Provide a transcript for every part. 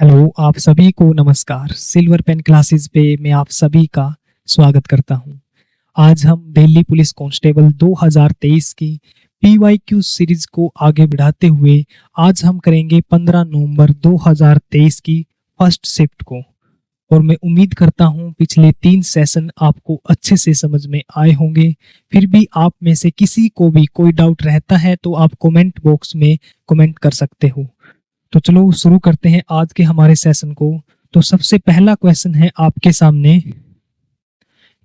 Hello, आप सभी को नमस्कार। सिल्वर पेन क्लासेस पे मैं आप सभी का स्वागत करता हूं। आज हम दिल्ली पुलिस कांस्टेबल 2023 की पीवाईक्यू सीरीज को आगे बढ़ाते हुए आज हम करेंगे 15 नवंबर 2023 की फर्स्ट शिफ्ट को। और मैं उम्मीद करता हूं पिछले 3 सेशन आपको अच्छे से समझ में आए होंगे। फिर भी आप में से किसी को भी कोई डाउट रहता है तो आप कमेंट बॉक्स में कमेंट कर सकते हो। तो चलो शुरू करते हैं आज के हमारे सेशन को। तो सबसे पहला क्वेश्चन है आपके सामने,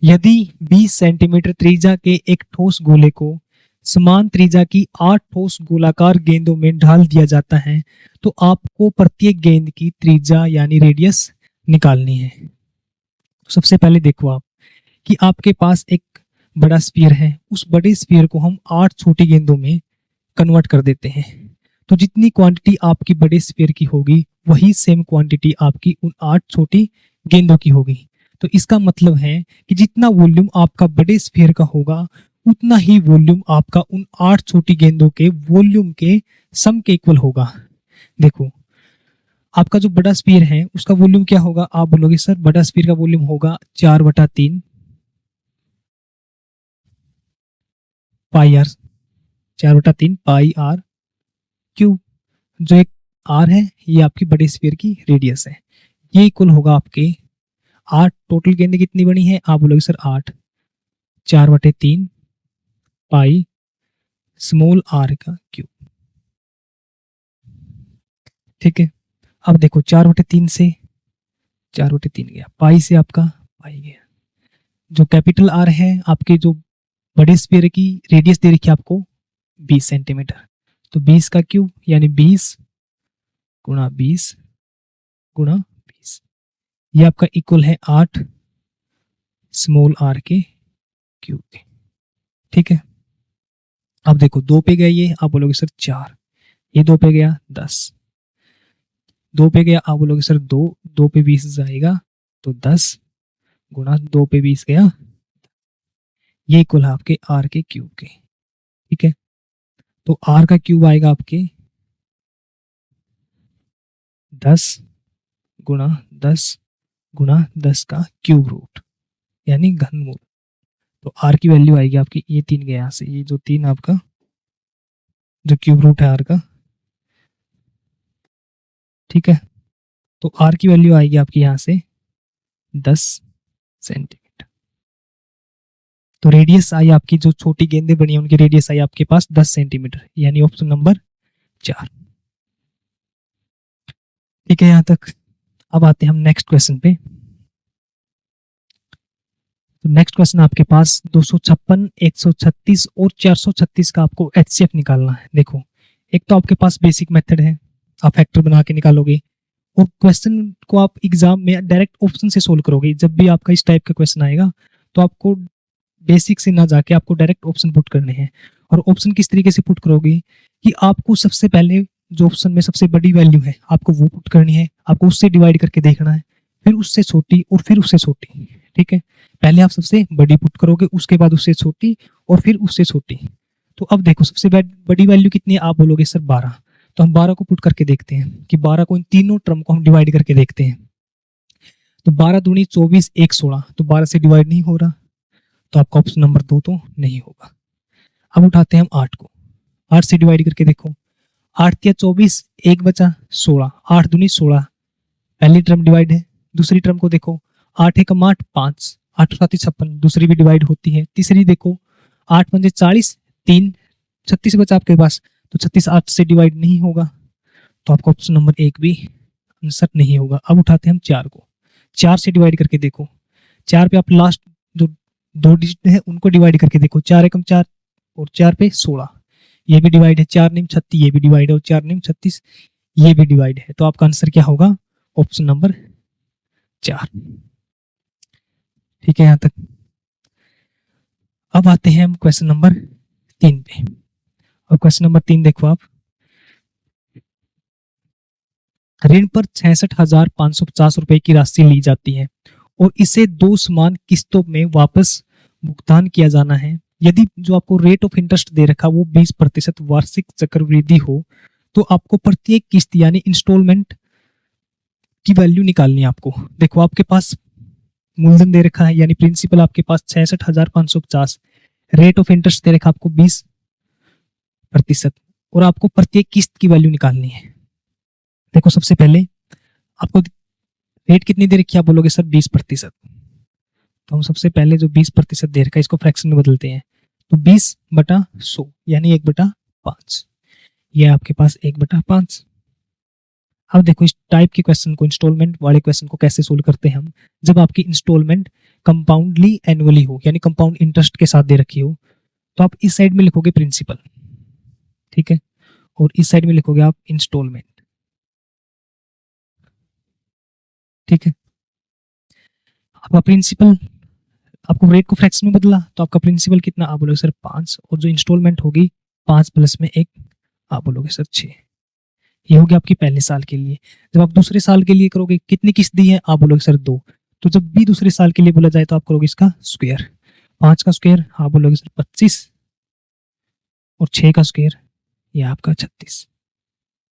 यदि 20 सेंटीमीटर त्रिज्या के एक ठोस गोले को समान त्रिज्या की 8 ठोस गोलाकार गेंदों में ढाल दिया जाता है तो आपको प्रत्येक गेंद की त्रिज्या यानी रेडियस निकालनी है। तो सबसे पहले देखो आप कि आपके पास एक बड़ा स्फीयर है, उस बड़े स्फीयर को हम 8 छोटी गेंदों में कन्वर्ट कर देते हैं। तो जितनी क्वांटिटी आपकी बड़े स्फीयर की होगी वही सेम क्वांटिटी आपकी उन 8 छोटी गेंदों की होगी। तो इसका मतलब है कि जितना वॉल्यूम आपका बड़े स्फीयर का होगा उतना ही वॉल्यूम आपका उन 8 छोटी गेंदों के वॉल्यूम के सम के इक्वल होगा। देखो आपका जो बड़ा स्फीयर है उसका वॉल्यूम क्या होगा, आप बोलोगे सर बड़ा स्फीयर का वॉल्यूम होगा 4/3 पाई आर, 4/3 पाई आर क्यूब। जो एक आर है ये आपकी बड़े स्फीयर की रेडियस है। ये इक्वल होगा आपके 8 टोटल गेंदें कितनी बनी है, आप बोलोगे सर 8, 4/3 पाई स्मॉल आर का क्यूब। ठीक है, अब देखो 4/3 से 4/3 गया, पाई से आपका पाई गया। जो कैपिटल आर है आपके जो बड़े स्फीयर की रेडियस दे रखी है आपको 20 सेंटीमीटर। तो 20 का क्यूब यानी 20 गुणा 20 गुणा 20, ये आपका इक्वल है 8 स्मॉल आर के क्यूब के। ठीक है, अब देखो 2 पे गया ये, आप बोलोगे सर 4, ये 2 पे गया 10, 2 पे गया आप बोलोगे सर 2, 2 पे 20 जाएगा तो 10 गुणा 2 पे 20 गया, ये इक्वल है आपके आर के क्यूब के। ठीक है, तो आर का क्यूब आएगा आपके 10 गुणा 10 गुणा 10 का क्यूब रूट यानी घनमूल। तो आर की वैल्यू आएगी आपकी, ये 3 गया यहाँ से, ये जो 3 आपका जो क्यूब रूट है आर का। ठीक है, तो आर की वैल्यू आएगी आपकी यहाँ से 10 सेंटीमीटर। तो रेडियस आई आपकी, जो छोटी गेंदें बनी है उनकी रेडियस आई आपके पास 10 सेंटीमीटर यानी ऑप्शन नंबर 4। ठीक है यहाँ तक। अब आते हैं हम नेक्स्ट क्वेश्चन पे। तो नेक्स्ट क्वेश्चन आपके पास 256, 136 और 436 का आपको एचसीएफ निकालना है। देखो एक तो आपके पास बेसिक मेथड है, आप फैक्टर बना के निकालोगे, और क्वेश्चन को आप एग्जाम में डायरेक्ट ऑप्शन से सोल्व करोगे। जब भी आपका इस टाइप का क्वेश्चन आएगा तो आपको बेसिक से ना जाके आपको डायरेक्ट ऑप्शन पुट करने हैं। और ऑप्शन किस तरीके से पुट करोगे कि आपको सबसे पहले जो ऑप्शन में सबसे बड़ी वैल्यू है आपको वो पुट करनी है, आपको उससे डिवाइड करके देखना है, फिर उससे छोटी और फिर उससे छोटी। ठीक है, पहले आप सबसे बड़ी पुट करोगे, उसके बाद उससे छोटी और फिर उससे छोटी। तो अब देखो सबसे बड़ी वैल्यू कितनी है, आप बोलोगे सर 12। तो हम 12 को पुट करके देखते हैं कि 12 को इन तीनों टर्म को हम डिवाइड करके देखते हैं। तो 12 दूनी 24, 1 16, तो 12 से डिवाइड नहीं हो रहा, तो आपका ऑप्शन नंबर 2 तो नहीं होगा। अब उठाते हैं हम 8 को, 8 से डिवाइड करके देखो, 8 या 24, 1 बचा 16, 8 दूनी 16, पहली टर्म डिवाइड है। दूसरी टर्म को देखो, 8 एकम 8 5, 8 सात 56, दूसरी भी डिवाइड होती है। तीसरी देखो 8 पंजे 40, 3 36 बचा आपके पास, तो 36 8 से डिवाइड नहीं होगा, तो आपका ऑप्शन नंबर 1 भी आंसर नहीं होगा। अब उठाते हैं हम 4 को, 4 से डिवाइड करके देखो, 4 पे आप लास्ट जो 2 डिजिट है उनको डिवाइड करके देखो, 4 एकम 4 और 4 पे 16, ये भी डिवाइड है, 4 निम 36 ये भी डिवाइड है, और 4 निम 36 ये भी डिवाइड है। तो आपका आंसर क्या होगा, ऑप्शन नंबर 4। ठीक है यहाँ तक। अब आते हैं हम क्वेश्चन नंबर 3 पे। और क्वेश्चन नंबर 3 देखो आप, ऋण पर 66,550 रुपए की राशि ली जाती है और इसे 2 समान किस्तों में वापस भुगतान किया जाना है। यदि जो आपको रेट ऑफ इंटरेस्ट दे रखा वो 20% वार्षिक चक्रवृद्धि हो तो आपको प्रत्येक किस्त यानी इंस्टॉलमेंट की वैल्यू निकालनी है आपको। देखो आपके पास मूलधन दे रखा है यानी प्रिंसिपल आपके पास 66,550, रेट ऑफ इंटरेस्ट दे रखा आपको 20% और आपको प्रत्येक किस्त की वैल्यू निकालनी है। देखो सबसे पहले आपको रेट कितनी दे रखी है, आप बोलोगे सर 20%। तो हम सबसे पहले जो 20% दे रखा है इसको फ्रैक्शन में बदलते हैं, तो 20/100 यानी 1/5, ये आपके पास 1/5। अब देखो इस टाइप के क्वेश्चन को, इंस्टॉलमेंट वाले क्वेश्चन को कैसे सोल्व करते हैं हम, जब आपकी इंस्टॉलमेंट कंपाउंडली एनुअली हो यानी कंपाउंड इंटरेस्ट के साथ दे रखी हो, तो आप इस साइड में लिखोगे प्रिंसिपल, ठीक है, और इस साइड में लिखोगे आप इंस्टॉलमेंट, ठीक है। आपका प्रिंसिपल, आपको रेट को फ्रैक्शन में बदला तो आपका प्रिंसिपल कितना, आप बोलोगे सर 5, और जो इंस्टॉलमेंट होगी 5 प्लस में 1, आप बोलोगे सर 6। ये हो गया आपकी पहले साल के लिए। जब आप दूसरे साल के लिए करोगे, कितनी किस्त दी है, आप बोलोगे सर 2। तो जब भी दूसरे साल के लिए बोला जाए तो आप करोगे इसका स्क्वायर, 5 का स्क्वायर आप बोलोगे सर 25 और 6 का स्क्वायर ये आपका 36।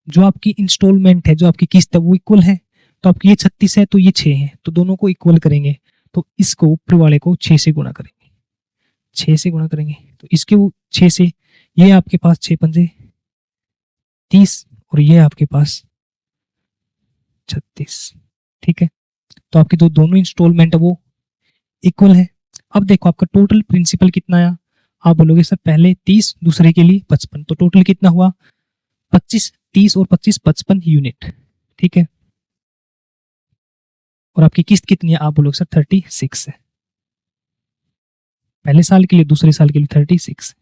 जो आपकी इंस्टॉलमेंट है, जो आपकी किस्त है वो इक्वल है, तो आपकी ये 36 है तो ये 6 है, तो दोनों को इक्वल करेंगे, तो इसको ऊपर वाले को 6 से गुणा करेंगे, 6 से गुणा करेंगे तो इसके वो 6 से, ये आपके पास 6 पंजे 30 और ये आपके पास 36, ठीक है। तो आपकी जो दोनों इंस्टॉलमेंट है वो इक्वल है। अब देखो आपका टोटल प्रिंसिपल कितना आया, आप बोलोगे सर पहले 30, दूसरे के लिए 55, तो टोटल कितना हुआ 25, 30 और 25 55 यूनिट, ठीक है। और आपकी किस्त कितनी है, आप बोलोगे सर 36 है, पहले साल के लिए, दूसरे साल के लिए 36,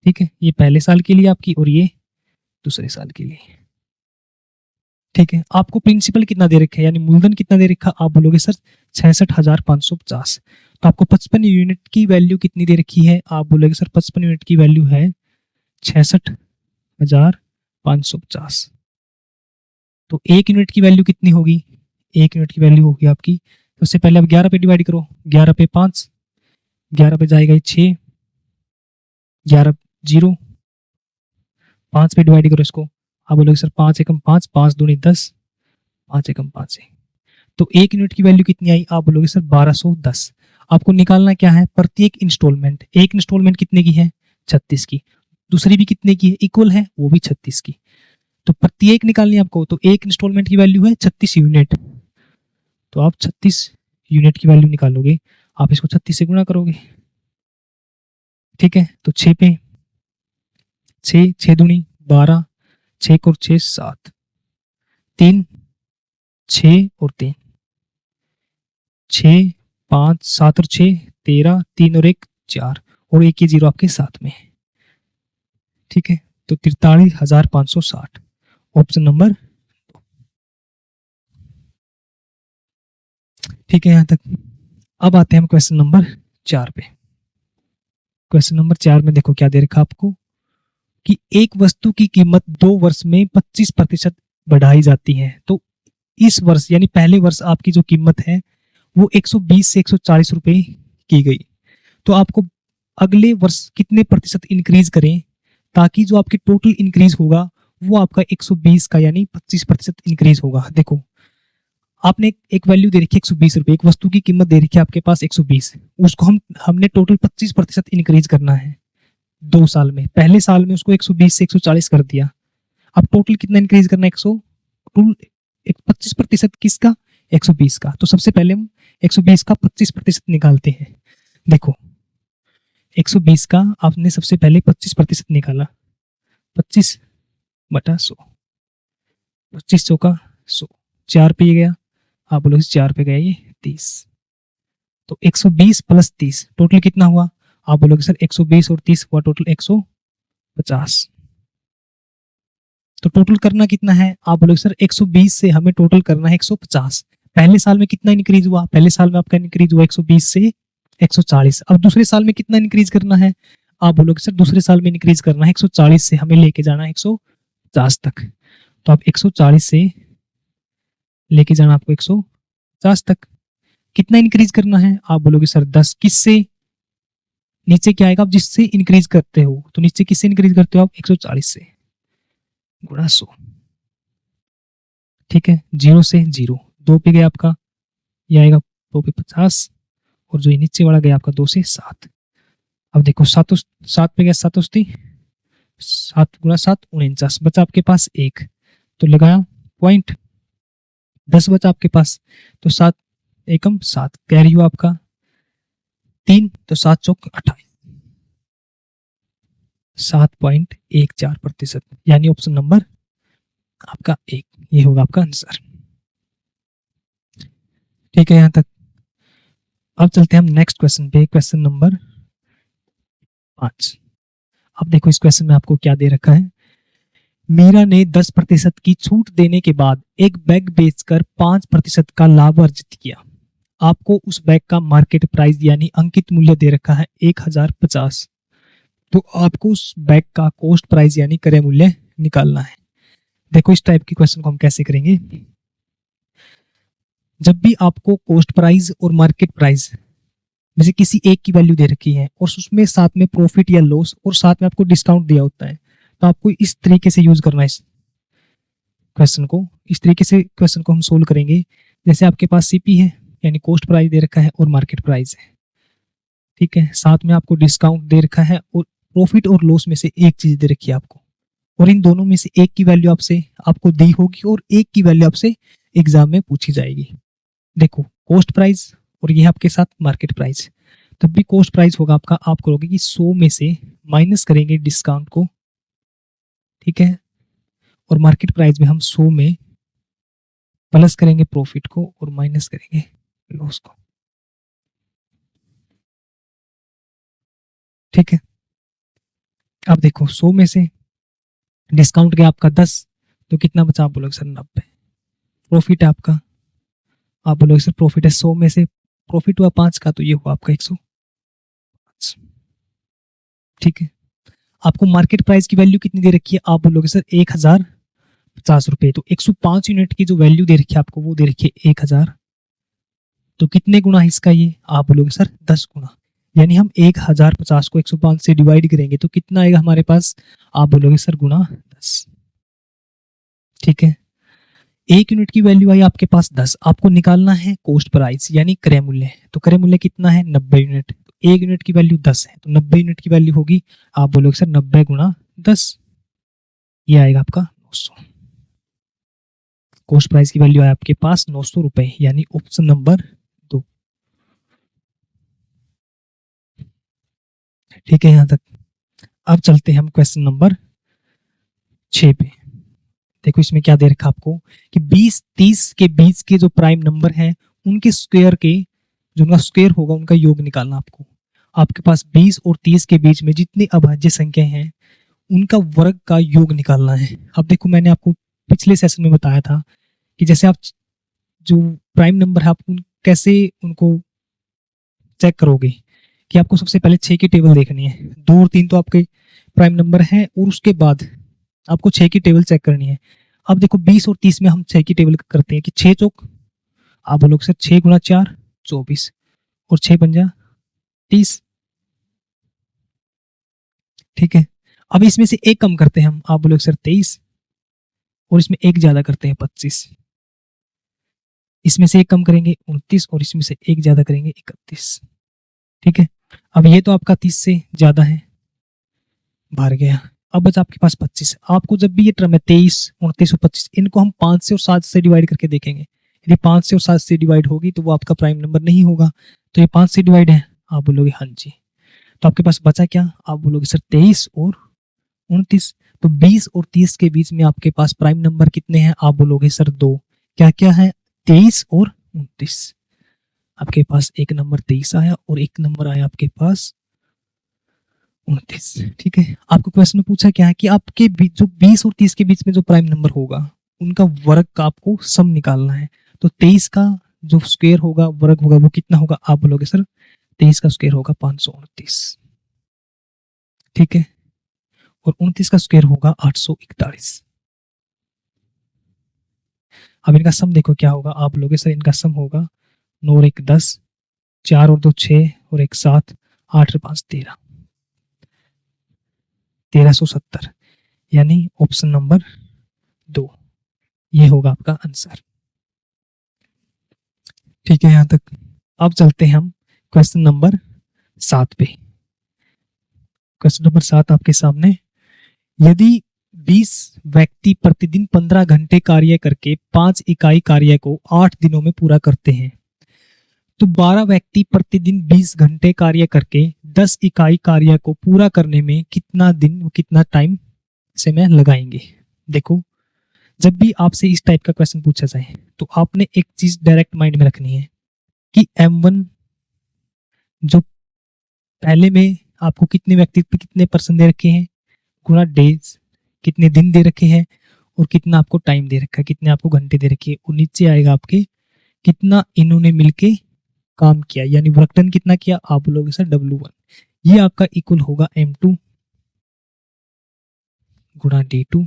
ठीक है। ये पहले साल के लिए आपकी और ये दूसरे साल के लिए, ठीक है। आपको प्रिंसिपल कितना दे रखा है यानी मूलधन कितना दे रखा, आप बोलोगे सर 66,550, तो आपको 55 यूनिट की वैल्यू कितनी दे रखी है, आप बोलोगे सर 55 यूनिट की वैल्यू है 66,550। तो 1 यूनिट की वैल्यू कितनी होगी, 1 यूनिट की वैल्यू होगी आपकी, सबसे पहले आप 11 पे डिवाइड करो, 11 पे 5, 11 पे जाएगा 6, 11 0, 5 पे डिवाइड करो इसको, आप बोलोगे सर 5 एकम 5, 5 दूनी 10, 5 एकम 5 है, तो 1 यूनिट की वैल्यू कितनी आई, आप बोलोगे सर 1210। आपको निकालना क्या है, प्रत्येक इंस्टॉलमेंट, एक इंस्टॉलमेंट कितने की है 36 की, दूसरी भी कितने की है, इक्वल है, वो भी 36 की, तो प्रत्येक निकालनी है आपको, तो एक इंस्टॉलमेंट की वैल्यू है 36 यूनिट, तो आप 36 यूनिट की वैल्यू निकालोगे, आप इसको 36 से गुणा करोगे, ठीक है। तो 6 पे 6, 6 दूनी 12, 6 और 6 7, 3 6 और 3 6 5 7 और 6 13, 3 और 1 4 और एक ही जीरो आपके साथ में, ठीक है। तो 43,560 ऑप्शन नंबर, ठीक है यहाँ तक। अब आते हैं हम क्वेश्चन नंबर 4 पे। क्वेश्चन नंबर 4 में देखो क्या दे रखा आपको कि एक वस्तु की कीमत 2 वर्ष में 25% बढ़ाई जाती है, तो इस वर्ष यानी पहले वर्ष आपकी जो कीमत है वो 120 से 140 रुपए की गई, तो आपको अगले वर्ष कितने प्रतिशत इंक्रीज करें ताकि जो आपकी टोटल इंक्रीज होगा वो आपका 120 का यानी 25% इंक्रीज होगा। देखो आपने एक वैल्यू दे रखी है 120 रुपए, एक वस्तु की कीमत दे रखी है आपके पास 120, उसको हमने टोटल 25% इंक्रीज करना है 2 साल में, पहले साल में उसको 120 से 140 कर दिया, अब टोटल कितना इंक्रीज करना है 25% किसका 120 का, तो सबसे पहले हम 120 का 25% निकालते हैं। देखो 120 का आपने सबसे पहले 25% निकाला, 25/100, 25 चौका 100, 4 पे ये गया, आप बोलो 4 पे गया ये 30, तो 120 प्लस 30 टोटल कितना हुआ, आप बोलोगे सर 120 और 30 हुआ टोटल 150, तो टोटल करना कितना है, आप बोलोगे सर 120 से हमें टोटल करना है 150। पहले साल में कितना इंक्रीज हुआ, पहले साल में आपका इंक्रीज हुआ 120 से 140, अब दूसरे साल में कितना इंक्रीज करना है, आप बोलोगे सर दूसरे साल में इंक्रीज करना है 140 से हमें लेके जाना है 150 तक, तो आप 140 से लेके जाना आपको 150 तक, कितना इंक्रीज करना है, आप बोलोगे सर 10, किससे, नीचे क्या आएगा, आप जिससे इंक्रीज करते हो, तो नीचे किससे इंक्रीज करते हो आप 140 से गुणा 100, ठीक है, 0 से 0, 2 पे गया आपका, ये आएगा 2 पे 50, और जो ये नीचे वाला गया आपका 2 से 7। अब देखो 7 पे गया 7 उस्ती, 7 गुणा 7 49, बचा आपके पास 1, तो लगाया पॉइंट, 10 बचा आपके पास, तो 7 एकम 7, कैरी हुआ आपका 3, तो 7 चौक 28, 7.14%, यानी ऑप्शन नंबर आपका 1, ये होगा आपका आंसर। ठीक है, यहां तक। अब चलते हैं हम नेक्स्ट क्वेश्चन पे, क्वेश्चन नंबर 5। अब देखो इस क्वेश्चन में आपको क्या दे रखा है। मीरा ने 10% की छूट देने के बाद एक बैग बेचकर 5% का लाभ अर्जित किया। आपको उस बैग का मार्केट प्राइस यानी अंकित मूल्य दे रखा है 1050। तो आपको उस बैग का कॉस्ट प्राइस यानी क्रय मूल्य निकालना है। देखो इस टाइप की क्वेश्चन को हम कैसे करेंगे। जब भी आपको कॉस्ट प्राइस और मार्केट प्राइस में से किसी एक की वैल्यू दे रखी है और उसमें साथ में प्रॉफिट या लॉस और साथ में आपको डिस्काउंट दिया होता है, तो आपको इस तरीके से यूज करना है इस क्वेश्चन को। इस तरीके से क्वेश्चन को हम सोल्व करेंगे। जैसे आपके पास सीपी है यानी कॉस्ट प्राइस दे रखा है और मार्केट प्राइस है, ठीक है, साथ में आपको डिस्काउंट दे रखा है और प्रॉफिट और लॉस में से एक चीज दे रखी है आपको, और इन दोनों में से एक की वैल्यू आपसे आपको दी होगी और एक की वैल्यू आपसे एग्जाम में पूछी जाएगी। देखो कॉस्ट प्राइस और ये आपके साथ मार्केट प्राइस, तब भी कॉस्ट प्राइस होगा आपका, आप करोगे कि 100 में से माइनस करेंगे डिस्काउंट को, ठीक है, और मार्केट प्राइस में हम 100 में प्लस करेंगे प्रॉफिट को और माइनस करेंगे लॉस को। ठीक है, अब देखो 100 में से डिस्काउंट गया आपका 10, तो कितना बचा आप बोलोगे सर 90। प्रॉफिट है आपका, आप बोलोगे सर प्रॉफिट है 100 में से प्रॉफिट हुआ 5 का, तो ये हुआ आपका 105। ठीक है, आपको मार्केट प्राइस की वैल्यू कितनी दे रखी है, आप बोलोगे सर 1050 रुपए, तो 105 यूनिट की जो वैल्यू दे रखी है आपको वो दे रखी है 1000, तो कितने गुना है इसका, ये आप बोलोगे सर 10 गुना, यानी हम 1050 को 105 से डिवाइड करेंगे तो कितना आएगा हमारे पास, आप बोलोगे सर गुना 10। ठीक है, 1 यूनिट की वैल्यू आई आपके पास 10, आपको निकालना है कॉस्ट प्राइस यानी क्रय मूल्य, तो क्रय मूल्य कितना है 90 यूनिट, 1 यूनिट की वैल्यू 10 है, तो 90 यूनिट की वैल्यू होगी, आप बोलोगे सर 90 गुना 10, ये आएगा आपका 900। कॉस्ट प्राइस की वैल्यू है आपके पास 900 रुपए, यानी ऑप्शन नंबर 2। ठीक है, यहां तक। अब चलते हैं हम क्वेश्चन नंबर 6 पे। देखो इसमें क्या दे रखा आपको कि 20-30 के बीच के जो प्राइम नंबर हैं उनके स्क्वायर के जो उनका स्क्वायर होगा उनका योग निकालना आपको। आपके पास 20 और 30 के बीच में जितनी अभाज्य संख्या हैं उनका वर्ग का योग निकालना है। अब देखो मैंने आपको पिछले सेशन में बताया था कि जैसे आप जो प्राइम नंबर है आप कैसे उनको चेक करोगे, कि आपको सबसे पहले 6 की टेबल देखनी है, 2 और 3 तो आपके प्राइम नंबर हैं और उसके बाद आपको 6 की टेबल चेक करनी है। अब देखो 20 और 30 में हम 6 की टेबल करते हैं कि 6 चौक, आप बोलोगे सर 6 गुना 4 24 और 6 पंजा 30। ठीक है, अब इसमें से एक कम करते हैं हम, आप बोलोगे सर 23 और इसमें एक ज्यादा करते हैं 25, इसमें से एक कम करेंगे 29 और इसमें से एक ज्यादा करेंगे 31। ठीक है, अब ये तो आपका 30 से ज्यादा है, बाहर गया। अब बचा आपके पास 25। आपको जब भी ये टर्म है 23 29 और 25, इनको हम 5 से और 7 से डिवाइड करके देखेंगे। यदि 5 से और 7 से डिवाइड होगी तो वो आपका प्राइम नंबर नहीं होगा, तो ये 5 से डिवाइड है, आप बोलोगे हाँ जी। तो आपके पास बचा क्या, आप बोलोगे सर 23 और 29। तो 20 और 30 के बीच में आपके पास प्राइम नंबर कितने हैं, आप बोलोगे सर 2। क्या क्या है, 23 और 29। आपके पास एक नंबर 23 आया और एक नंबर आया आपके पास 29। ठीक है, आपको क्वेश्चन में पूछा क्या है कि आपके जो 20 और 30 के बीच में जो प्राइम नंबर होगा उनका वर्ग का आपको सम निकालना है। तो 23 का जो स्क्वायर होगा वर्ग होगा वो कितना होगा, आप बोलोगे सर 23 का स्क्वायर होगा 529। ठीक है, और 29 का स्क्वायर होगा 841। अब इनका सम देखो क्या होगा, आप बोलोगे सर इनका सम होगा 9 और 1 10, 4 और 2 6 और 1 7, 8 और 5 13, 1370, यानी ऑप्शन नंबर 2 ये होगा आपका आंसर। ठीक है यहाँ तक। अब चलते हैं हम क्वेश्चन नंबर 7 पे। क्वेश्चन नंबर 7 आपके सामने, यदि 20 व्यक्ति प्रतिदिन 15 घंटे कार्य करके 5 इकाई कार्य को 8 दिनों में पूरा करते हैं, तो 12 व्यक्ति प्रतिदिन 20 घंटे कार्य करके 10 इकाई कार्य को पूरा करने में कितना दिन, कितना टाइम समय लगाएंगे। देखो, जब भी आपसे इस टाइप का क्वेश्चन पूछा जाए तो आपने एक चीज डायरेक्ट माइंड में रखनी है कि M1 जो पहले में आपको कितने व्यक्ति पे कितने परसेंट दे रखे हैं, गुणा डेज, कितने दिन दे रखे हैं, और कितना आपको टाइम दे रखा है, कितने आपको घंटे दे रखे हैं, और नीचे आएगा आपके कितना इन्होंने मिलके काम किया, यानी वर्क डन कितना किया, आप बोलोगे सर W1। ये आपका इक्वल होगा M2 गुणा D2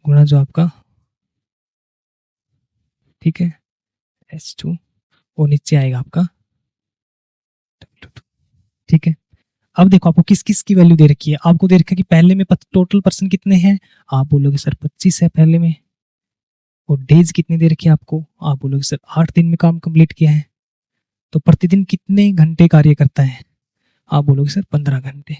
गुणा जो आपका, ठीक है, S2, और नीचे आएगा आपका W2। ठीक है। अब देखो आपको किस किस की वैल्यू दे रखी है। आपको दे रखा है कि पहले में टोटल पर्सन कितने हैं, आप बोलोगे सर 25 है पहले में, और डेज कितने दे रखे हैं आपको, आप बोलोगे सर 8 दिन में काम कंप्लीट किया है। तो प्रतिदिन कितने घंटे कार्य करता है, आप बोलोगे सर 15 घंटे।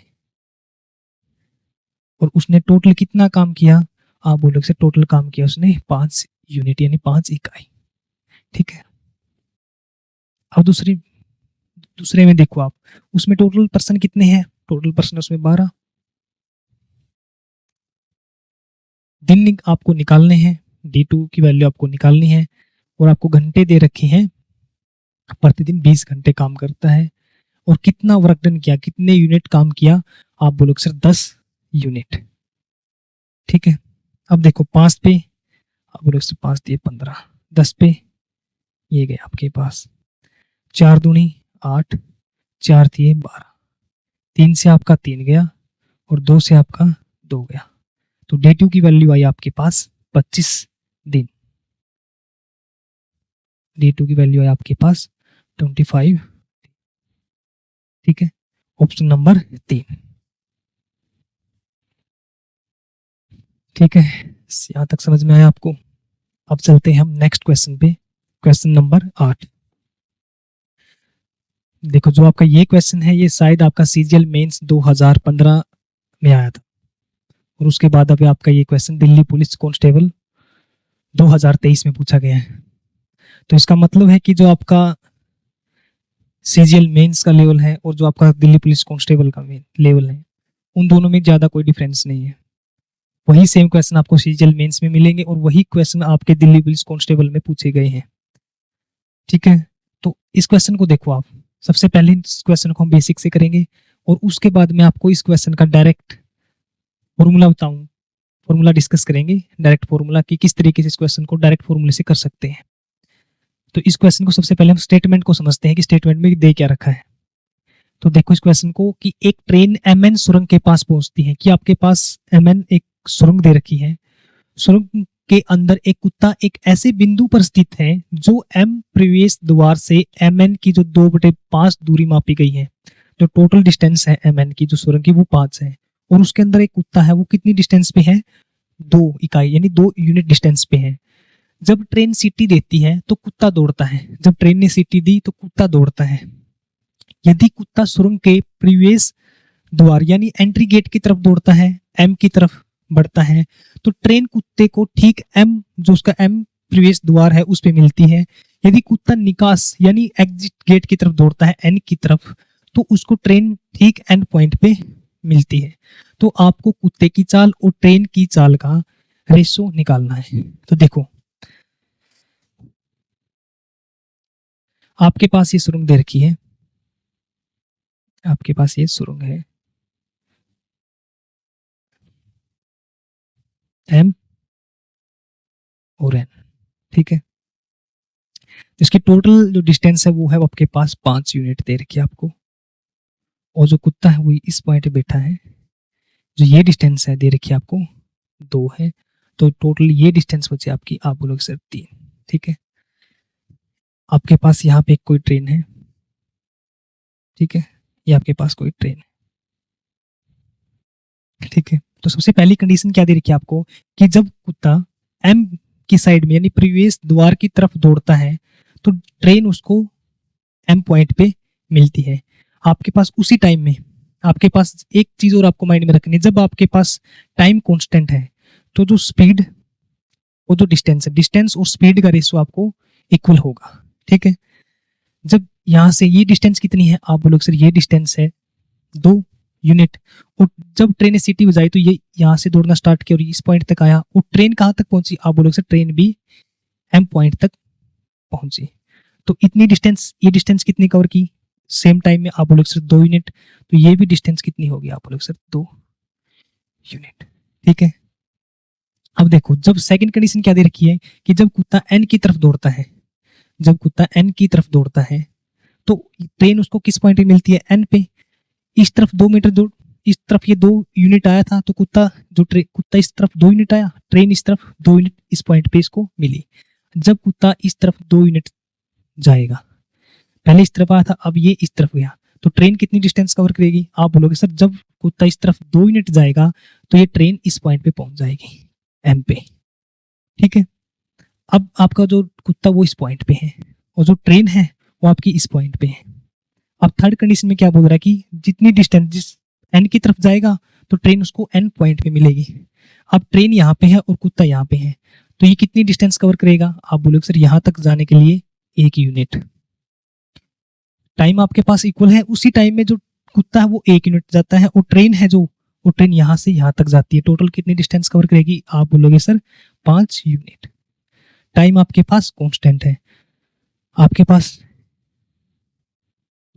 और उसने टोटल कितना काम किया, आप बोलोगे सर टोटल काम किया उसने 5 यूनिट यानी 5 इकाई। ठीक है। अब दूसरे में देखो आप, उसमें टोटल पर्सन कितने हैं, टोटल पर्सन उसमें 12। दिन आपको निकालने हैं, D2 की वैल्यू आपको निकालनी है, और आपको घंटे दे रखे हैं, प्रतिदिन 20 घंटे काम करता है, और कितना वर्क डन किया, कितने यूनिट काम किया, आप बोलोगे सर 10 यूनिट। ठीक है। अब देखो 5 पे, आप बोलोगे सर 5 दिए 15, 10 पे ये गए आपके पास 4 दूनी 8, 4 दिए 12, 3 से आपका 3 गया, और 2 से आपका 2 गया। तो D2 की वैल्यू आई आपके पास 25 दिन। D2 की वैल्यू आई आपके पास 25। ठीक है। Option number 3। ठीक है, यहां तक समझ में आया आपको। अब चलते हैं हम नेक्स्ट क्वेश्चन पे, क्वेश्चन नंबर 8। देखो, जो आपका ये क्वेश्चन है ये शायद आपका सीजीएल मेंस 2015 में आया था, और उसके बाद अभी आपका ये क्वेश्चन दिल्ली पुलिस कांस्टेबल 2023 में पूछा गया है। तो इसका मतलब है कि जो आपका सीजीएल मेंस का लेवल है और जो आपका दिल्ली पुलिस कांस्टेबल का लेवल है, उन दोनों में ज्यादा कोई डिफरेंस नहीं है। वही सेम क्वेश्चन आपको सीजीएल मेंस में मिलेंगे, और वही क्वेश्चन आपके दिल्ली पुलिस कांस्टेबल में पूछे गए हैं। ठीक है। तो इस क्वेश्चन को देखो आप, सबसे पहले इस क्वेश्चन को हम बेसिक से करेंगे, और उसके बाद में आपको इस क्वेश्चन का डायरेक्ट फॉर्मूला बताऊं, फॉर्मूला डिस्कस करेंगे, डायरेक्ट फॉर्मूला कि किस तरीके से इस क्वेश्चन को डायरेक्ट फॉर्मूले से कर सकते हैं। तो इस क्वेश्चन को सबसे पहले हम स्टेटमेंट को समझते हैं कि स्टेटमेंट में दे क्या रखा है। तो देखो इस क्वेश्चन को कि एक ट्रेन MN सुरंग के पास पहुंचती है, कि आपके पास MN एक सुरंग दे रखी है, सुरंग के अंदर एक कुत्ता एक ऐसे बिंदु पर स्थित है जो M प्रवेश द्वार से MN की जो 2/5 दूरी मापी गई है, जो टोटल डिस्टेंस है MN की जो सुरंग की वो 5 है, और उसके अंदर एक कुत्ता है वो कितनी डिस्टेंस पे है, 2 इकाई यानी 2 यूनिट डिस्टेंस पे है। जब ट्रेन सीटी देती है तो कुत्ता दौड़ता है, जब ट्रेन ने सीटी दी तो कुत्ता दौड़ता है। यदि कुत्ता सुरंग के प्रवेश द्वार यानी एंट्री गेट की तरफ दौड़ता है, M की तरफ बढ़ता है, तो ट्रेन कुत्ते को ठीक M जो उसका M प्रवेश द्वार है उस पे मिलती है। यदि कुत्ता निकास यानी एग्जिट गेट की तरफ दौड़ता है N की तरफ, तो उसको ट्रेन ठीक एंड पॉइंट पे मिलती है। तो आपको कुत्ते की चाल और ट्रेन की चाल का रेशो निकालना है। तो देखो, आपके पास ये सुरंग दे रखी है, आपके पास ये सुरंग है M और N। ठीक है। इसकी टोटल जो डिस्टेंस है वो है आपके पास 5 यूनिट दे रखी है आपको, और जो कुत्ता है वो इस पॉइंट पे बैठा है, जो ये डिस्टेंस है दे रखी है आपको 2 है, तो टोटल ये डिस्टेंस बचे आपकी, आप बोलोगे सर 3। ठीक है। आपके पास यहाँ पे कोई ट्रेन है, ठीक है, ये आपके पास कोई ट्रेन है। ठीक है। तो सबसे पहली कंडीशन क्या दे रखी है आपको कि जब कुत्ता M की साइड में यानी प्रवेश द्वार की तरफ दौड़ता है तो ट्रेन उसको एम पॉइंट पे मिलती है। आपके पास उसी टाइम में आपके पास एक चीज और आपको माइंड में रखनी है, जब आपके पास टाइम कांस्टेंट है तो जो स्पीड और जो डिस्टेंस है, डिस्टेंस और स्पीड का रेशियो आपको इक्वल होगा। ठीक है, जब यहाँ से ये डिस्टेंस कितनी है, आप बोलोगे सर ये डिस्टेंस है 2 यूनिट, और जब ट्रेन सिटी बजाई तो ये यहाँ से दौड़ना स्टार्ट किया और इस पॉइंट तक आया, और ट्रेन कहाँ तक पहुंची, आप बोलोगे सर ट्रेन भी एम पॉइंट तक पहुंची। तो इतनी डिस्टेंस, ये डिस्टेंस कितनी कवर की सेम टाइम में, आप बोलोगे सर 2 यूनिट, तो ये भी डिस्टेंस कितनी होगी, आप बोलोगे सर 2 यूनिट। ठीक है, अब देखो जब सेकंड कंडीशन क्या दे रखी है कि जब कुत्ता एन की तरफ दौड़ता है, जब कुत्ता एन की तरफ दौड़ता है तो ट्रेन उसको किस पॉइंट पे मिलती है, एन पे। इस तरफ 2 मीटर दूर, इस तरफ ये 2 यूनिट आया था तो कुत्ता कुत्ता इस तरफ 2 यूनिट आया, ट्रेन इस तरफ 2 यूनिट इस पॉइंट पे इसको मिली। जब कुत्ता इस तरफ 2 यूनिट जाएगा, पहले इस तरफ आया था अब ये इस तरफ गया, तो ट्रेन कितनी डिस्टेंस कवर करेगी, आप बोलोगे सर जब कुत्ता इस तरफ 2 यूनिट जाएगा तो ये ट्रेन इस पॉइंट पे पहुंच जाएगी एम पे। ठीक है, अब आपका जो कुत्ता वो इस पॉइंट पे है और जो ट्रेन है वो आपकी इस पॉइंट पे है। अब थर्ड कंडीशन में क्या बोल रहा है कि जितनी डिस्टेंस जिस एन की तरफ जाएगा तो ट्रेन उसको एन पॉइंट पे मिलेगी। अब ट्रेन यहाँ पे है और कुत्ता यहाँ पे है, तो ये कितनी डिस्टेंस कवर करेगा, आप बोलोगे सर यहाँ तक जाने के लिए 1 यूनिट। टाइम आपके पास इक्वल है, उसी टाइम में जो कुत्ता है वो 1 यूनिट जाता है और ट्रेन है जो वो ट्रेन यहाँ से यहाँ तक जाती है, टोटल कितनी डिस्टेंस कवर करेगी, आप बोलोगे सर 5 यूनिट। टाइम आपके पास कांस्टेंट है, आपके पास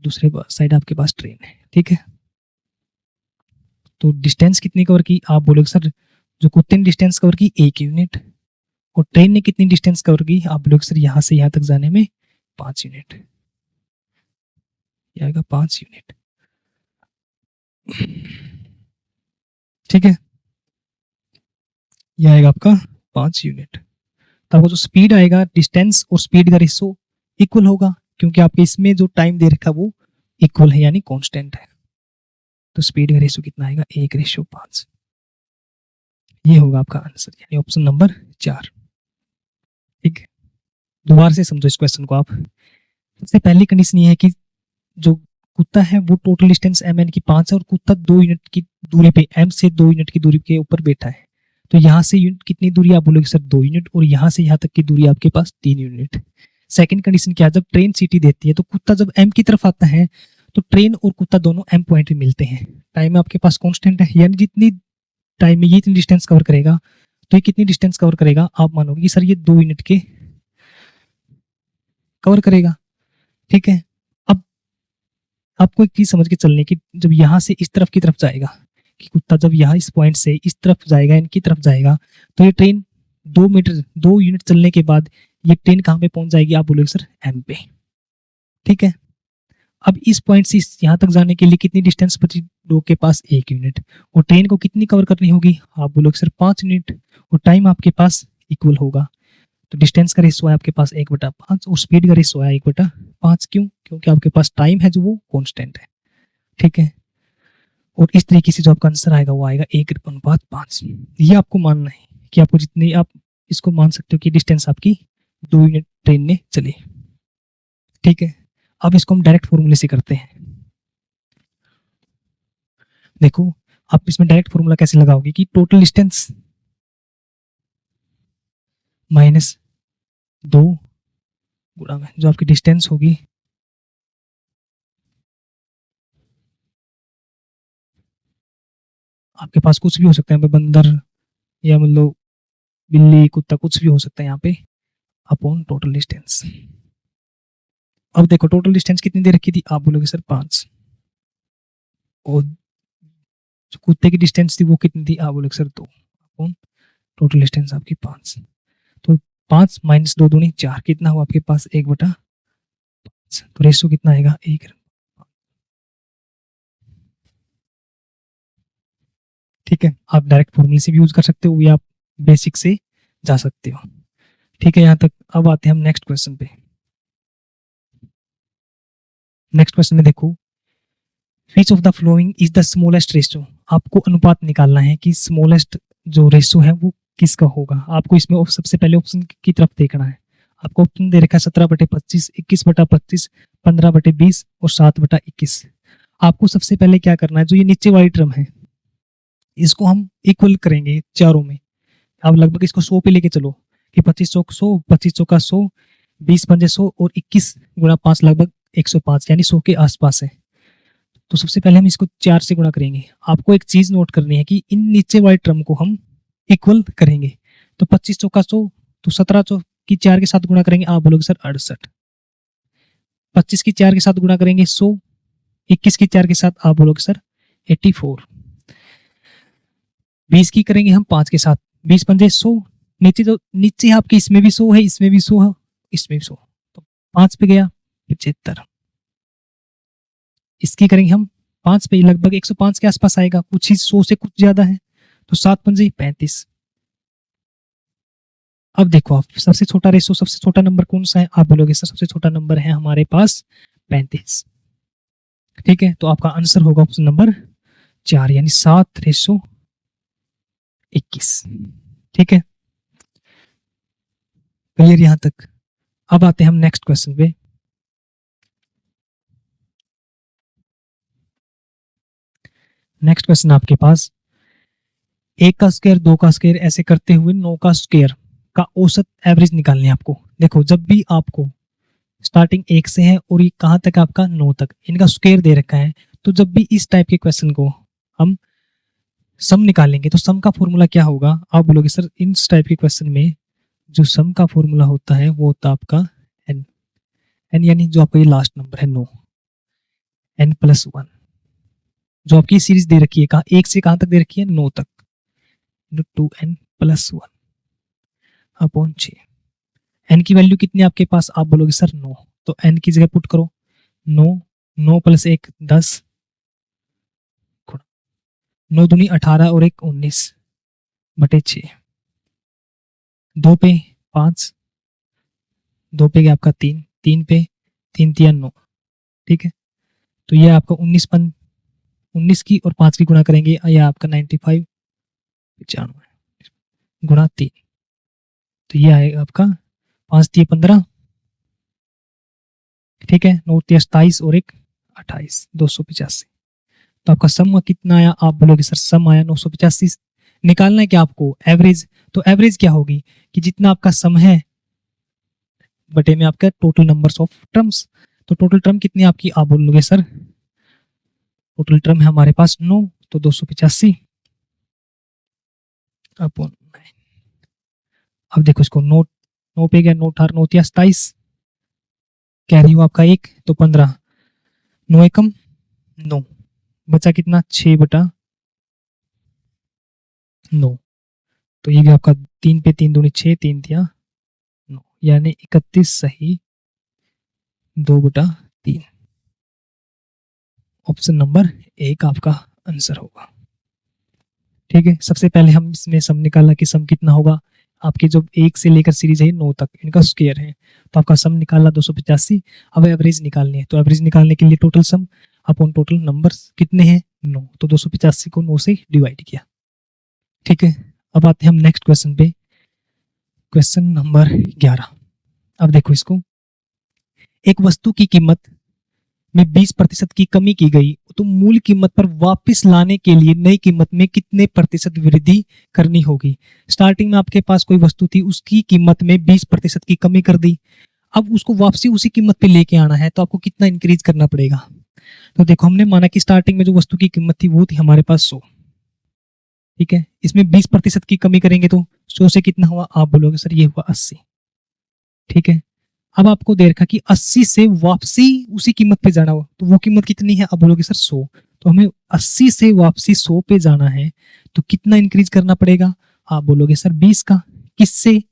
दूसरे साइड आपके पास ट्रेन है। ठीक है, तो डिस्टेंस कितनी कवर की, आप बोलोगे सर जो कुत्ते ने डिस्टेंस कवर की 1 यूनिट, और ट्रेन ने कितनी डिस्टेंस कवर की, आप बोलोगे सर यहाँ से यहाँ तक जाने में 5 यूनिट, आएगा 5 यूनिट। ठीक है, यह आएगा आपका 5 यूनिट। तो आपको जो स्पीड आएगा, डिस्टेंस और स्पीड का रेशो इक्वल होगा क्योंकि आपके इसमें जो टाइम दे रखा वो इक्वल है यानी कांस्टेंट है। तो स्पीड का रेशो कितना आएगा, 1:5। ये होगा आपका आंसर यानी ऑप्शन नंबर 4। ठीक है, दोबारा से समझो इस क्वेश्चन को आप। सबसे पहली कंडीशन ये है कि जो कुत्ता है वो टोटल डिस्टेंस एम एन की 5 है और कुत्ता 2 यूनिट की दूरी पे, एम से 2 यूनिट की दूरी के ऊपर बैठा है। तो यहाँ से यूनिट कितनी दूरी, आप बोलोगे सर 2 यूनिट, और यहाँ से यहाँ तक की दूरी आपके पास 3 यूनिट। सेकंड कंडीशन क्या, जब ट्रेन सिटी देती है तो कुत्ता जब एम की तरफ आता है तो ट्रेन और कुत्ता दोनों एम पॉइंट पे मिलते हैं। टाइम आपके पास कांस्टेंट है यानी जितनी टाइम में ये इतनी डिस्टेंस कवर करेगा तो ये कितनी डिस्टेंस कवर करेगा, आप मानोगे कि सर ये 2 यूनिट के कवर करेगा। ठीक है, अब आपको एक चीज समझ के चलने की, जब यहाँ से इस तरफ की तरफ जाएगा कि कुत्ता जब यहाँ इस पॉइंट से इस तरफ जाएगा, इनकी तरफ जाएगा, तो ये ट्रेन 2 यूनिट चलने के बाद ये ट्रेन कहाँ पे पहुंच जाएगी, आप बोलोगे सर एम पे। ठीक है, अब इस पॉइंट से यहाँ तक जाने के लिए कितनी डिस्टेंस बची, दो के पास 1 यूनिट, और ट्रेन को कितनी कवर करनी होगी, आप बोलोगे सर 5 यूनिट, और टाइम आपके पास इक्वल होगा। तो डिस्टेंस का रेशो है आपके पास 1/5 और स्पीड का रेशो है 1/5। क्यों, क्योंकि आपके पास टाइम है जो वो कांस्टेंट है। ठीक है, और इस तरीके से जो आपका आंसर आएगा वो आएगा 1/5। ये आपको मानना है कि आपको जितनी, आप इसको मान सकते हो कि डिस्टेंस आपकी 2 यूनिट ट्रेन ने चली। ठीक है, अब इसको हम डायरेक्ट फॉर्मूले से करते हैं। देखो आप इसमें डायरेक्ट फॉर्मूला कैसे लगाओगे कि टोटल डिस्टेंस -2 गुणा में जो आपकी डिस्टेंस होगी आपके पास कुछ भी हो सकता है, यहाँ पे बंदर या मतलब बिल्ली कुत्ता कुछ भी हो सकता है यहाँ पे, अपॉन टोटल डिस्टेंस। अब देखो टोटल डिस्टेंस कितनी दे रखी थी, आप बोलोगे सर 5, और जो कुत्ते की डिस्टेंस थी वो कितनी थी, आप बोलोगे सर 2, अपॉन टोटल डिस्टेंस आपकी 5। तो 5 - 2 दूनी 4, कितना हुआ आपके पास 1/5। तो रेशो कितना आएगा 1। ठीक है, आप डायरेक्ट फॉर्मूले से भी यूज कर सकते हो या आप बेसिक से जा सकते हो। ठीक है, यहाँ तक। अब आते हैं हम नेक्स्ट क्वेश्चन पे। नेक्स्ट क्वेश्चन में देखो, which of the following is the smallest ratio. आपको अनुपात निकालना है कि स्मॉलेस्ट जो रेशियो है वो किसका होगा। आपको इसमें सबसे पहले ऑप्शन की तरफ देखना है। आपको ऑप्शन दे रखा है 17/25, 21/25, 15/20 और 7/21। आपको सबसे पहले क्या करना है, जो ये नीचे वाली टर्म है इसको हम इक्वल करेंगे चारों में। आप लगभग इसको 100 पे लेके चलो कि 25 चौक 100, 25 चौका 100, 20 पंजे 100 और 21 गुणा 5 लगभग 105, यानी 100 के आसपास है। तो सबसे पहले हम इसको 4 से गुणा करेंगे। आपको एक चीज नोट करनी है कि इन नीचे वाले टर्म को हम इक्वल करेंगे। तो 25 चौका 100, तो 17 चौक की 4 के साथ गुणा करेंगे, आप बोलोगे सर 68। 25 की 4 के साथ गुणा करेंगे 100, 21 की 4 के साथ आप बोलोगे सर 84। 20 की करेंगे हम 5 के साथ, 20 पंजे 100, नीचे जो नीचे आपके इसमें भी 100 है, इसमें भी 100 है, इसमें भी 100, तो 5 पे गया 75। इसकी करेंगे हम 5 पे, लगभग 105 के आसपास आएगा, कुछ ही 100 से कुछ ज्यादा है, तो 7 पंजे 35। अब देखो आप सबसे छोटा रेशो, सबसे छोटा नंबर कौन सा है, आप बोलोगे सर सबसे छोटा नंबर है हमारे पास 35। ठीक है, तो आपका आंसर होगा ऑप्शन नंबर 4, यानी 7/21। ठीक है, क्लियर यहां तक। अब आते हैं हम नेक्स्ट क्वेश्चन पे। नेक्स्ट क्वेश्चन आपके पास 1 का स्क्वायर, 2 का स्क्वायर ऐसे करते हुए 9 का स्क्वायर का औसत एवरेज निकालनी है आपको। देखो जब भी आपको स्टार्टिंग 1 से है और ये कहां तक आपका 9 तक, इनका स्क्वायर दे रखा है, तो जब भी इस टाइप के क्वेश्चन को हम सम निकालेंगे तो सम का फॉर्मूला क्या होगा, आप बोलोगे सर इस टाइप के क्वेश्चन में जो सम का फॉर्मूला होता है वो होता है आपका एन। एन यानी जो आपका ये लास्ट नंबर है 9, n+1। जो आपकी सीरीज दे रखी है कहा 1 से कहां तक दे रखी है 9 तक, 2n+1 अपॉन 6। एन की वैल्यू कितनी है आपके पास, आप बोलोगे सर 9, तो एन की जगह पुट करो 9, 9 + 1 10, 9 दूनी 18 और 1 19/6, 2 पे 5, 2 पे गया आपका 3, 3 पे 3 तिया 9। ठीक है, तो ये आपका 19 की और 5 की गुणा करेंगे, यह आपका 95 95 गुणा 3, तो ये आएगा आपका 5 तिया 15। ठीक है, 9 तिया 27 और 1 28, 285। तो आपका सम कितना आया, आप बोलोगे सर सम आया 985। निकालना है क्या आपको एवरेज, तो एवरेज क्या होगी कि जितना आपका सम है बटे में आपका टोटल नंबर्स ऑफ टर्म्स। तो टोटल टर्म कितनी है आपकी, आप बोलोगे सर टोटल टर्म है हमारे पास 9, तो 285 अपॉन 9। अब देखो इसको 9 9 पे गया 9 18 9 तिया 27, कैरी हुआ आपका 1, तो 15, 9 एकम 9, बचा कितना 6/9, तो ये गया आपका 3 पे 3 दूनी 6, 3 तिया 9, यानी 31 सही 2/3। ऑप्शन नंबर 1 आपका आंसर होगा। ठीक है, सबसे पहले हम इसमें सम निकाला कि सम कितना होगा, आपके जो 1 से लेकर सीरीज है 9 तक इनका स्क्वायर है, तो आपका सम निकाला 285। अब एवरेज निकालनी है, तो एवरेज निकालने के लिए total sum upon total numbers कितने हैं 9, तो 285 को 9 से डिवाइड किया। ठीक है, अब आते हैं हम नेक्स्ट क्वेश्चन पे, क्वेश्चन नंबर 11। अब देखो इसको, एक वस्तु की कीमत में 20% की कमी की गई, तो मूल कीमत पर वापस लाने के लिए नई कीमत में कितने प्रतिशत वृद्धि करनी होगी। स्टार्टिंग में आपके पास कोई वस्तु थी, उसकी कीमत में 20% की कमी कर दी, अब उसको वापसी उसी कीमत पे लेके आना है, तो आपको कितना इंक्रीज करना पड़ेगा। तो देखो हमने माना कि स्टार्टिंग में जो वस्तु की कीमत थी वो थी हमारे पास 100। ठीक है, इसमें 20% की कमी करेंगे तो 100 से कितना हुआ, आप बोलोगे सर ये हुआ 80। ठीक है, अब आपको दे रखा कि 80 से वापसी उसी कीमत पे जाना हो, तो वो कीमत कितनी है, आप बोलोगे सर 100, तो हमें 80 से वापसी 100 पे जाना है, तो कितना इंक्रीज करना पड़ेगा, आप बोलोगे सर 20 का। किससे,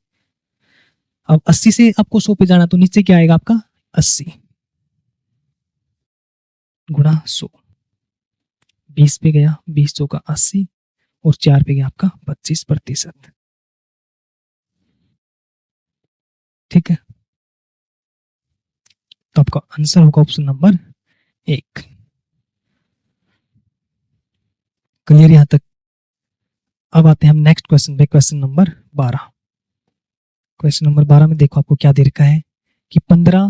अब 80 से आपको 100 पे जाना, तो नीचे क्या आएगा आपका 80 गुणा 100, 20 पे गया 20 100 का 80 और 4 पे गया आपका 25%। ठीक है, तो आपका आंसर होगा ऑप्शन नंबर 1। क्लियर यहां तक। अब आते हैं हम नेक्स्ट क्वेश्चन पे, क्वेश्चन नंबर 12। क्वेश्चन नंबर 12 में देखो आपको क्या दे रखा है कि 15,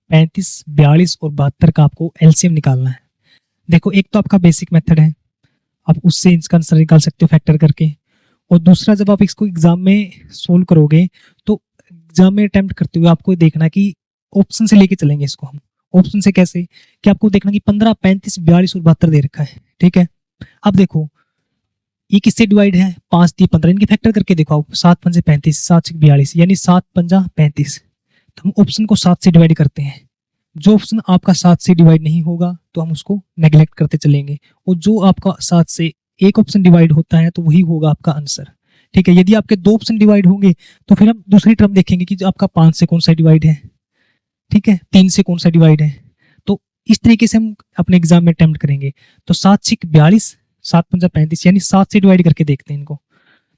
35, 42 और 72 का आपको एलसीएम निकालना है। देखो एक तो आपका बेसिक मेथड है, आप उससे इसका आंसर निकाल सकते हो फैक्टर करके, और दूसरा जब आप इसको एग्जाम में सोल्व करोगे तो एग्जाम में अटेम्प्ट करते हुए आपको देखना कि ऑप्शन से लेके चलेंगे इसको हम। ऑप्शन से कैसे, कि आपको देखना कि 15, 35, 42 और 72 दे रखा है, ठीक है। अब देखो ये किससे डिवाइड है, 5, 3, 15, इनके फैक्टर करके देखो आप, 7, 5, 35, 7, 42, यानी 7, 5, 35। तो हम ऑप्शन को 7 से डिवाइड करते हैं। जो ऑप्शन आपका 7 से डिवाइड नहीं होगा तो हम उसको नेग्लेक्ट करते चलेंगे, और जो आपका 7 से एक ऑप्शन डिवाइड होता है तो वही होगा आपका आंसर, ठीक है। यदि आपके 2 ऑप्शन डिवाइड होंगे तो फिर हम दूसरी टर्म देखेंगे कि जो आपका 5 से कौन सा डिवाइड है, ठीक है, 3 से कौन सा डिवाइड है। तो इस तरीके से हम अपने एग्जाम में अटेम्प्ट करेंगे। तो 7, 6, 42, 7, 5, 35, यानी 7 से डिवाइड करके देखते हैं इनको।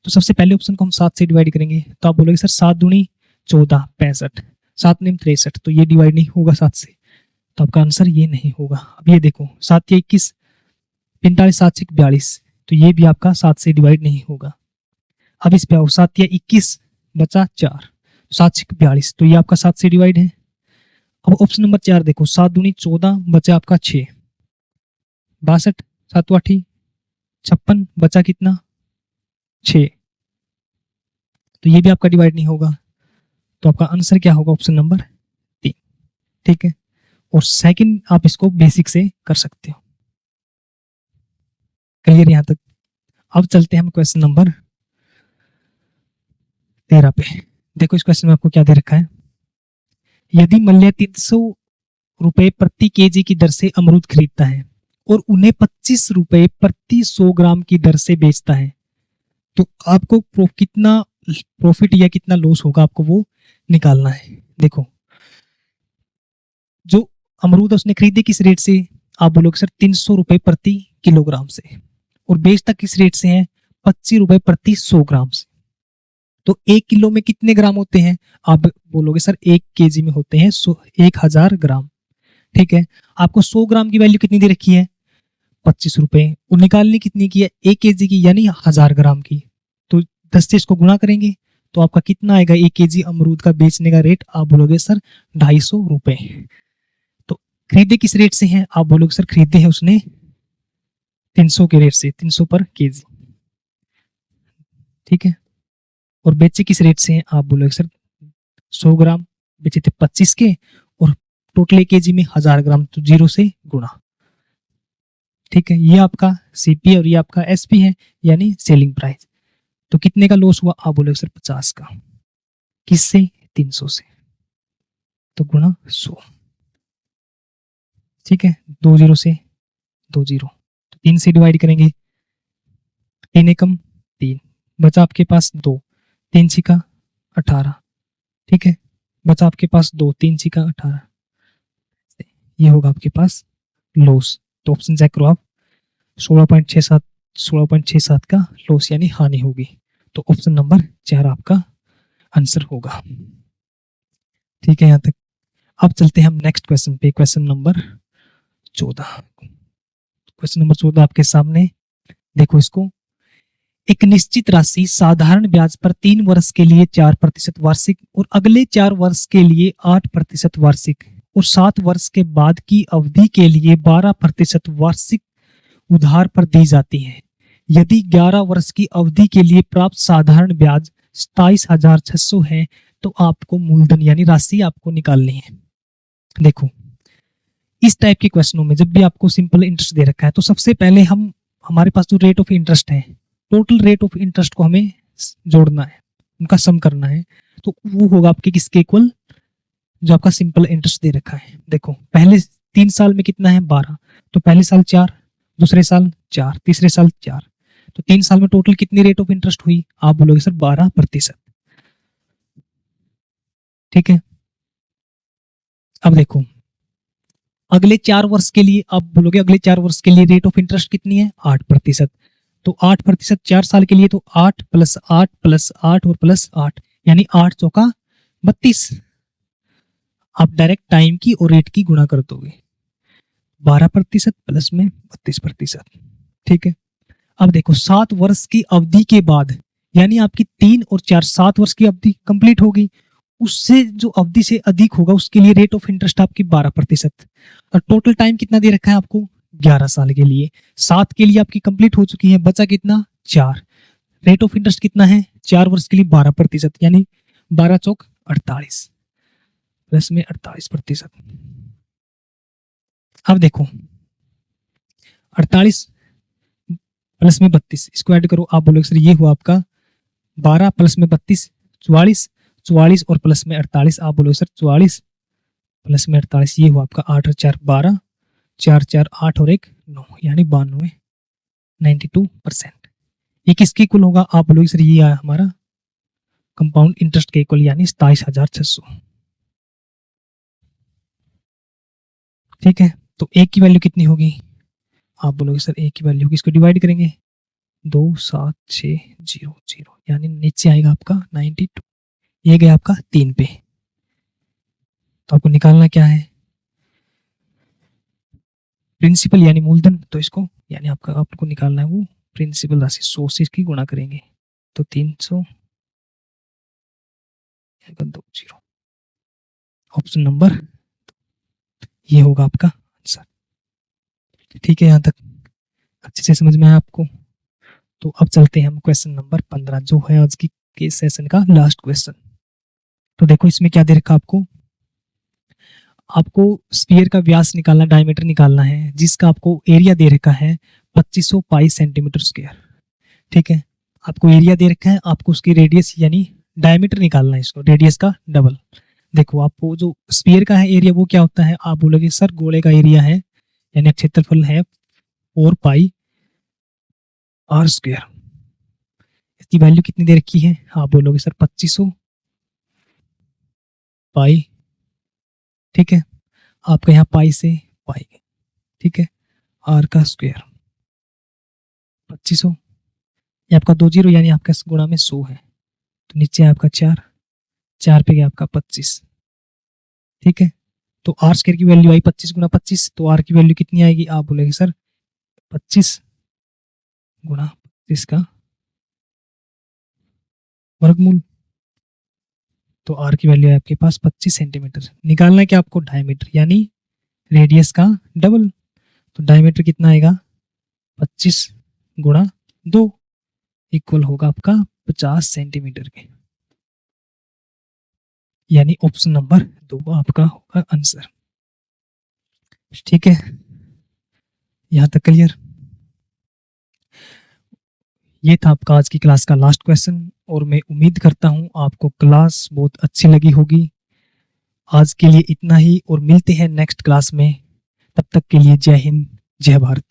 तो सबसे पहले ऑप्शन को हम 7 से डिवाइड करेंगे, तो आप बोलोगे सर 7 दूनी 14, 65, 7 नीम 63, तो ये डिवाइड नहीं होगा 7 से, तो आपका आंसर ये नहीं होगा। अब ये देखो 7 या 21, 45, 7 से 42, तो ये भी आपका 7 से डिवाइड नहीं होगा। अब इस पे आओ, 7 या 21 बचा 4, 7 से 42, तो ये आपका 7 से डिवाइड है। अब ऑप्शन नंबर 4 देखो, 7 दूनी 14 बचा आपका 6, 62, 7 8 56 बचा कितना 6, तो ये भी आपका डिवाइड नहीं होगा। तो आपका आंसर क्या होगा, ऑप्शन नंबर 3, ठीक है। और सेकंड आप इसको बेसिक से कर सकते हो। क्लियर यहां तक। अब चलते हैं हम क्वेश्चन नंबर 13 पे। देखो इस क्वेश्चन में आपको क्या दे रखा है, यदि मल्य 300 रुपए प्रति केजी की दर से अमरूद खरीदता है और उन्हें 25 रुपए प्रति 100 ग्राम की दर से बेचता है, तो आपको कितना प्रॉफिट या कितना लॉस होगा, आपको वो निकालना है। देखो जो अमरूद उसने खरीदे किस रेट से, आप बोलोगे सर 300 रुपए प्रति किलोग्राम से, और बेचता किस रेट से है, 25 रुपए प्रति 100 ग्राम से। तो 1 किलो में कितने ग्राम होते हैं, आप बोलोगे सर 1 केजी में होते हैं 1000 ग्राम, ठीक है। आपको 100 ग्राम की वैल्यू कितनी दे रखी है, 25 रुपए, और निकालनी कितनी की है, 1 केजी की, यानी 1000 ग्राम की। तो 10 से इसको गुणा करेंगे तो आपका कितना आएगा, 1 केजी अमरूद का बेचने का रेट, आप बोलोगे सर 250 रुपए। तो खरीदे किस रेट से हैं, आप बोलोगे सर खरीदे हैं उसने 300 के रेट से, 300 पर केजी, ठीक है। और बेचे किस रेट से हैं, आप बोलोगे सर 100 ग्राम बेचे थे 25 के, और टोटल 1 केजी में 1000 ग्राम, तो 0 से गुणा, ठीक है। ये आपका सीपी और ये आपका एसपी है, यानी सेलिंग प्राइस। तो कितने का लॉस हुआ, आप बोलोगे सर 50 का, किससे, 300 से, तो गुणा 100, ठीक है। 2 0 से 2 0, तो 3 से डिवाइड करेंगे, 3 एकम 3, बचा आपके पास 2, 3 छिका 18, ठीक है। बचा आपके पास 2, 3 छिका 18, ये होगा आपके पास लॉस। तो ऑप्शन चेक करो आप, 16.67, 16.67 का लॉस यानी हानि होगी। तो ऑप्शन नंबर 4 आपका आंसर होगा, ठीक है यहां तक। अब चलते हैं हम नेक्स्ट क्वेश्चन पे, क्वेश्चन नंबर 14। क्वेश्चन नंबर 14 आपके सामने, देखो इसको, एक निश्चित राशि साधारण ब्याज पर 3 वर्ष के लिए 4% वार्षिक और अगले 4 वर्ष के लिए 8% वार्षिक और 7 वर्ष के बाद की अवधि के लिए 12% वार्षिक उधार पर दी जाती है। यदि 11 वर्ष की अवधि के लिए प्राप्त साधारण ब्याज 27,600 है तो आपको मूलधन यानी राशि आपको निकालनी है। देखो इस टाइप के क्वेश्चनों में जब भी आपको सिंपल इंटरेस्ट दे रखा है तो सबसे पहले हम हमारे पास जो रेट ऑफ इंटरेस्ट है, टोटल रेट ऑफ इंटरेस्ट को हमें जोड़ना है, उनका सम करना है। तो वो होगा आपके किसके इक्वल, जो आपका सिंपल इंटरेस्ट दे रखा है। देखो पहले 3 साल में कितना है 12, तो पहले साल 4, दूसरे साल 4, तीसरे साल 4, तो 3 साल में टोटल कितनी रेट ऑफ इंटरेस्ट हुई, आप बोलोगे सर 12%, ठीक है। अब देखो अगले 4 वर्ष के लिए आप बोलोगे अगले 4 वर्ष के लिए रेट ऑफ इंटरेस्ट कितनी है 8%, तो 8% 4 साल के लिए, तो 8 + 8 + 8 और +8 यानी 8 चौका 32। आप डायरेक्ट टाइम की और रेट की गुणा कर दोगे, 12% प्लस में 32%, ठीक है। अब देखो 7 वर्ष की अवधि के बाद, यानी आपकी 3 और 4 7 वर्ष की अवधि कंप्लीट होगी, उससे जो अवधि से अधिक होगा उसके लिए रेट ऑफ इंटरेस्ट आपकी 12%। और टोटल टाइम कितना दे रखा है आपको, 11 साल के लिए। 7 के लिए आपकी कंप्लीट हो चुकी है, बचा कितना, 4। रेट ऑफ इंटरेस्ट कितना है, 4 वर्ष के लिए 12%, यानी 12 चौक 48 प्लस में 48%। अब देखो 48 प्लस में 32, इसको ऐड करो, आप बोलोगे सर ये हुआ आपका 12 प्लस में 32 44, 44 और प्लस में 48, आप बोलोगे सर 44 प्लस में 48, ये हुआ आपका 8 और 4 12, 4 4 8 और 1 9, यानी 92 92%। ये किसके इक्वल होगा, आप बोलोगे सर ये आया हमारा कंपाउंड इंटरेस्ट के इक्वल, यानी 27,600। ठीक है, तो एक की वैल्यू कितनी होगी, आप बोलोगे सर एक की वैल्यू होगी, इसको डिवाइड करेंगे 27,600, यानी नीचे आएगा आपका 92, ये गया आपका 3 पे। तो आपको निकालना क्या है, प्रिंसिपल यानी मूलधन, तो इसको यानी आपको निकालना है वो प्रिंसिपल राशि, 100 से इसकी गुणा करेंगे तो 300 20, ऑप्शन नंबर ये होगा आपका आंसर। ठीक है, यहाँ तक अच्छे से समझ में आया आपको। तो अब चलते हैं हम क्वेश्चन नंबर 15, जो है आज की के सेशन का लास्ट क्वेश्चन। तो देखो इसमें क्या दे रखा आपको स्फीयर का व्यास निकालना, डायमीटर निकालना है, जिसका आपको एरिया दे रखा है 2500 पाई सेंटीमीटर स्क्वायर। ठीक है, आपको एरिया दे रखा है, आपको उसकी रेडियस यानी डायमीटर निकालना है, इसको रेडियस का डबल। देखो आपको जो स्फीयर का है एरिया वो क्या होता है, आप बोलोगे सर गोले का एरिया है यानी क्षेत्रफल है 4 पाई आर स्क्वायर। इसकी वैल्यू कितनी दे रखी है, आप बोलोगे सर 2500 पाई। ठीक है, आपका यहाँ पाई से पाई, ठीक है, आर का स्क्वायर 2500, ये आपका 20 यानी आपका गुणा में 100 है, तो नीचे आपका 4 पे गया आपका 25। ठीक है, तो आर स्क्वायर की वैल्यू आई 25 गुणा 25, तो आर की वैल्यू कितनी आएगी, आप बोलेंगे सर 25 गुणा 25 का वर्गमूल, तो आर की वैल्यू है आपके पास 25 सेंटीमीटर। निकालना है क्या आपको, डायमीटर यानी रेडियस का डबल, तो डायमीटर कितना आएगा 25 गुणा 2 इक्वल होगा आपका 50 सेंटीमीटर के, यानी ऑप्शन नंबर 2 आपका होगा आंसर। ठीक है, यहां तक क्लियर। ये था आपका आज की क्लास का लास्ट क्वेश्चन, और मैं उम्मीद करता हूं आपको क्लास बहुत अच्छी लगी होगी। आज के लिए इतना ही, और मिलते हैं नेक्स्ट क्लास में, तब तक के लिए जय हिंद जय भारत।